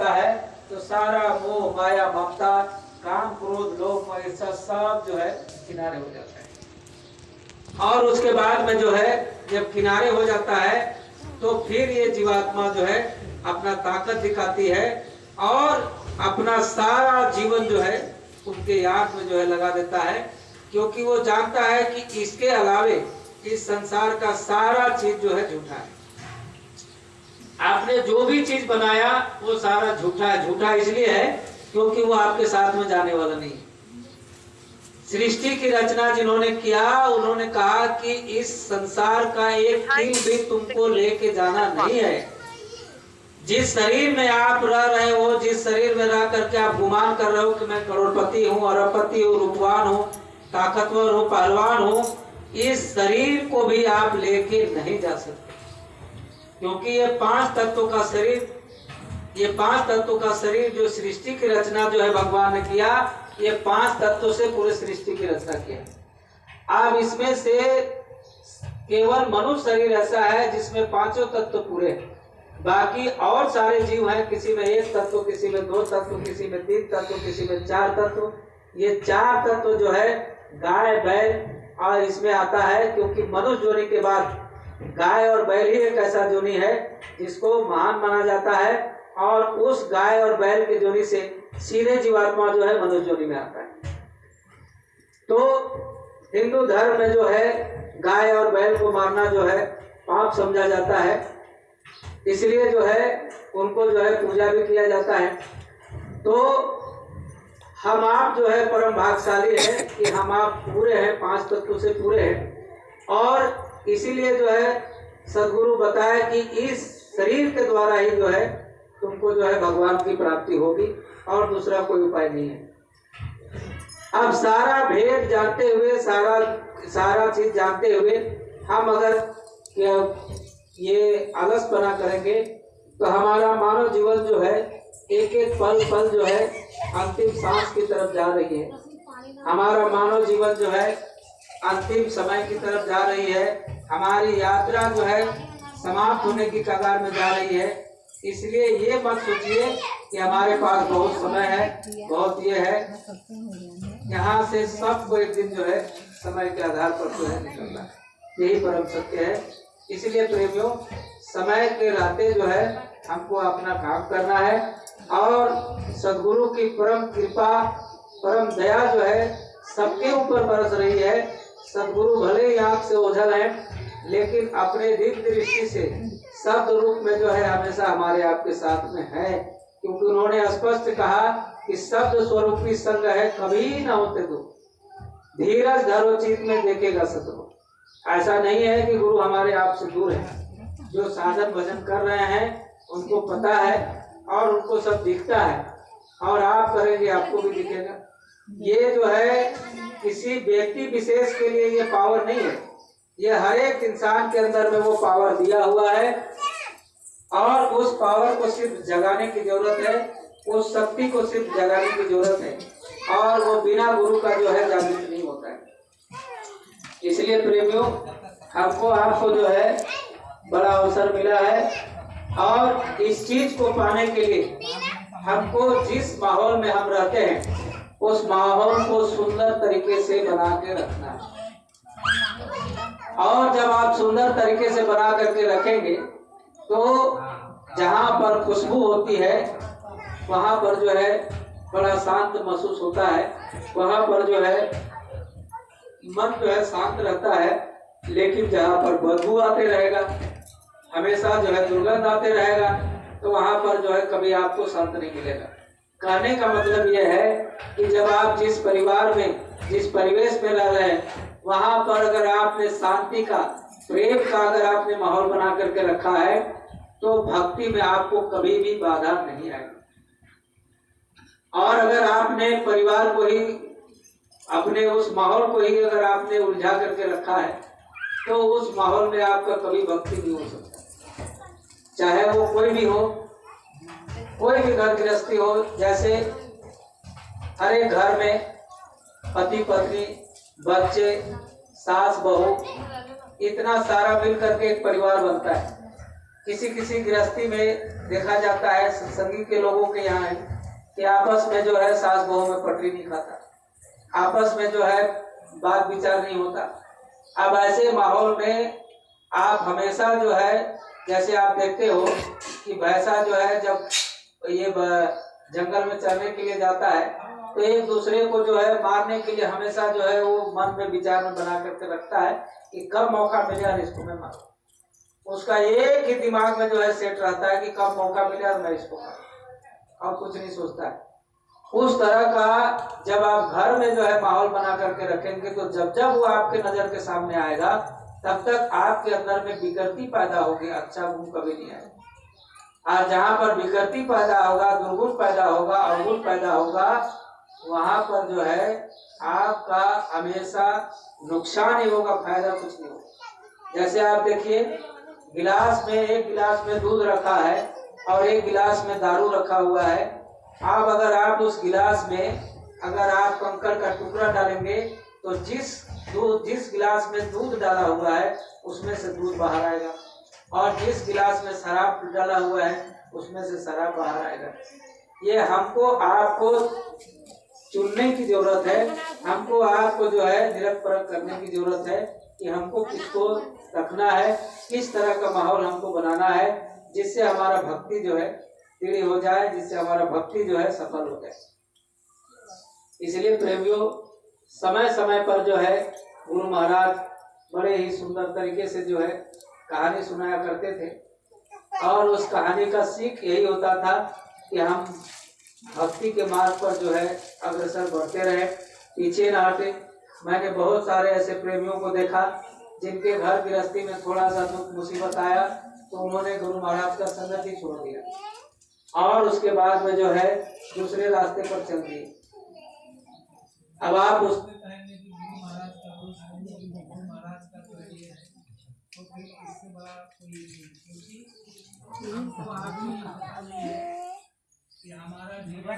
होता है तो सारा मोह माया ममता काम क्रोध लोभ ईर्ष्या सब जो है किनारे हो जाता है। और उसके बाद में जो है जब किनारे हो जाता है तो फिर ये जीवात्मा जो है अपना ताकत दिखाती है और अपना सारा जीवन जो है उनके याद में जो है लगा देता है, क्योंकि वो जानता है कि इसके अलावे इस संसार का सारा चीज जो है झूठा है। आपने जो भी चीज बनाया वो सारा झूठा है। झूठा इसलिए है क्योंकि वो आपके साथ में जाने वाला नहीं है। सृष्टि की रचना जिन्होंने किया उन्होंने कहा कि इस संसार का एक तिल भी तुमको लेके जाना नहीं है। जिस शरीर में आप रह रहे हो, जिस शरीर में रह करके आप गुमान कर रहे हो कि मैं करोड़पति हूँ, अरबपति हूँ, रूपवान हूँ, ताकतवर हूँ, पहलवान हूँ, इस शरीर को भी आप लेके नहीं जा सकते, क्योंकि ये पांच तत्वों का शरीर, ये पांच तत्वों का शरीर जो सृष्टि की रचना जो है भगवान ने किया, ये पांच तत्वों से पूरे सृष्टि की रचना किया। अब इसमें से केवल मनुष्य शरीर ऐसा है जिसमें पांचों तत्व पूरे हैं। बाकी और सारे जीव हैं, किसी में एक तत्व, किसी में दो तत्व, किसी में तीन तत्व, किसी में चार तत्व। ये चार तत्व जो है गाय बैल और इसमें आता है, क्योंकि मनुष्य जोनी के बाद गाय और बैल ही एक ऐसा जोनी है जिसको महान माना जाता है, और उस गाय और बैल के जोनी से सीधे जीवात्मा जो है मनुष्य जोनी में आता है। तो हिंदू धर्म में जो है गाय और बैल को मारना जो है पाप समझा जाता है, इसलिए जो है उनको जो है पूजा भी किया जाता है। तो हम आप जो है परम भाग्यशाली है कि हम आप पूरे हैं, पांच तत्वों से पूरे हैं, और इसीलिए जो है सदगुरु बताया कि इस शरीर के द्वारा ही जो है तुमको जो है भगवान की प्राप्ति होगी और दूसरा कोई उपाय नहीं है। अब सारा भेद जानते हुए, सारा चीज जानते हुए हम अगर ये आलसपना करेंगे तो हमारा मानव जीवन जो है एक एक पल पल जो है अंतिम सांस की तरफ जा रही है। हमारा मानव जीवन जो है अंतिम समय की तरफ जा रही है। हमारी यात्रा जो है समाप्त होने की कगार में जा रही है। इसलिए ये मत सोचिए कि हमारे पास बहुत समय है, बहुत ये है। यहाँ से सबको एक दिन जो है समय के आधार पर जो है निकलना है, यही परम सत्य है। इसलिए प्रेमियों, समय के रहते जो है हमको अपना काम करना है, और सदगुरु की परम कृपा, परम दया जो है सबके ऊपर बरस रही है। सदगुरु भले ही आंख से ओझल है, लेकिन अपने दिव्य दृष्टि से शब्द रूप में जो है हमेशा हमारे आपके साथ में है, क्योंकि उन्होंने स्पष्ट कहा कि शब्द स्वरूपी संग है कभी न होते दो, धीरज धरो चित में देखेगा सतगुरु। ऐसा नहीं है कि गुरु हमारे आप से दूर है। जो साधन भजन कर रहे हैं उनको पता है और उनको सब दिखता है, और आप करेंगे आपको भी दिखेगा। ये जो है किसी व्यक्ति विशेष के लिए ये पावर नहीं है, ये हर एक इंसान के अंदर में वो पावर दिया हुआ है, और उस पावर को सिर्फ जगाने की जरूरत है, उस शक्ति को सिर्फ जगाने की जरूरत है, और वो बिना गुरु का जो है जागृत नहीं होता है। इसलिए प्रेमियों, हमको आपको जो है बड़ा अवसर मिला है, और इस चीज को पाने के लिए हमको जिस माहौल में हम रहते हैं उस माहौल को सुंदर तरीके से बना के रखना है। और जब आप सुंदर तरीके से बना करके रखेंगे तो जहाँ पर खुशबू होती है वहाँ पर जो है बड़ा शांत महसूस होता है, वहाँ पर जो है मन जो है शांत रहता है। लेकिन जहाँ पर बदबू आते रहेगा, हमेशा जो है दुर्गंध आते रहेगा, तो वहाँ पर जो है कभी आपको शांत नहीं मिलेगा। कहने का मतलब यह है कि जब आप जिस परिवार में, जिस परिवेश में रह रहे हैं, वहाँ पर अगर आपने शांति का, प्रेम का अगर आपने माहौल बना करके रखा है तो भक्ति में आपको कभी भी बाधा नहीं आएगी। और अगर आपने परिवार को ही, अपने उस माहौल को ही अगर आपने उलझा करके रखा है तो उस माहौल में आपका कभी भक्ति नहीं हो सकता। चाहे वो कोई भी हो, कोई भी घर गृहस्थी हो। जैसे हर एक घर में पति पत्नी, बच्चे, सास बहू, इतना सारा मिल करके एक परिवार बनता है। किसी किसी गृहस्थी में देखा जाता है, सत्संगी के लोगों के यहाँ है कि आपस में जो है सास बहू में पटरी नहीं खाता, आपस में जो है बात विचार नहीं होता। अब ऐसे माहौल में आप हमेशा जो है, जैसे आप देखते हो कि भैंसा जो है जब ये जंगल में चरने के लिए जाता है तो एक दूसरे को जो है मारने के लिए हमेशा जो है वो मन में विचार में बना करके रखता है कि कब मौका मिले और इसको मैं मारूं। उसका एक ही दिमाग में जो है सेट रहता है कि कब मौका मिले और मैं इसको मारूं, और कुछ नहीं सोचता है। उस तरह का जब आप घर में जो है माहौल बना करके रखेंगे तो जब जब वो आपके नजर के सामने आएगा तब तक आपके अंदर में विकृति पैदा होगी, अच्छा गुण कभी नहीं आएगा। और जहाँ पर विकृति पैदा होगा, दुर्गुण पैदा होगा, अवगुण पैदा होगा, वहां पर जो है आपका हमेशा नुकसान ही होगा, फायदा कुछ नहीं होगा। जैसे आप देखिए गिलास में, एक गिलास में दूध रखा है और एक गिलास में दारू रखा हुआ है। अब अगर आप उस गिलास में अगर आप कंकड़ का टुकड़ा डालेंगे तो जिस गिलास में दूध डाला हुआ है उसमें से दूध बाहर आएगा, और जिस गिलास में शराब डाला हुआ है उसमें से शराब बाहर आएगा। ये हमको आपको चुनने की जरूरत है, हमको आपको जो है निरख परख करने की जरूरत है कि हमको किसको रखना है, किस तरह का माहौल हमको बनाना है जिससे हमारा भक्ति जो है दृढ़ हो जाए, जिससे हमारा भक्ति जो है सफल हो जाए। इसलिए प्रेमियों, समय समय पर जो है गुरु महाराज बड़े ही सुंदर तरीके से जो है कहानी सुनाया करते थे, और उस कहानी का सीख यही होता था कि हम भक्ति के मार्ग पर जो है अग्रसर बढ़ते रहे, पीछे न हटे। मैंने बहुत सारे ऐसे प्रेमियों को देखा जिनके घर गृहस्थी में थोड़ा सा दुख मुसीबत आया तो उन्होंने गुरु महाराज का संगत ही छोड़ दिया और उसके बाद में जो है दूसरे रास्ते पर चल दिए। अब आप उस हमारा जीवन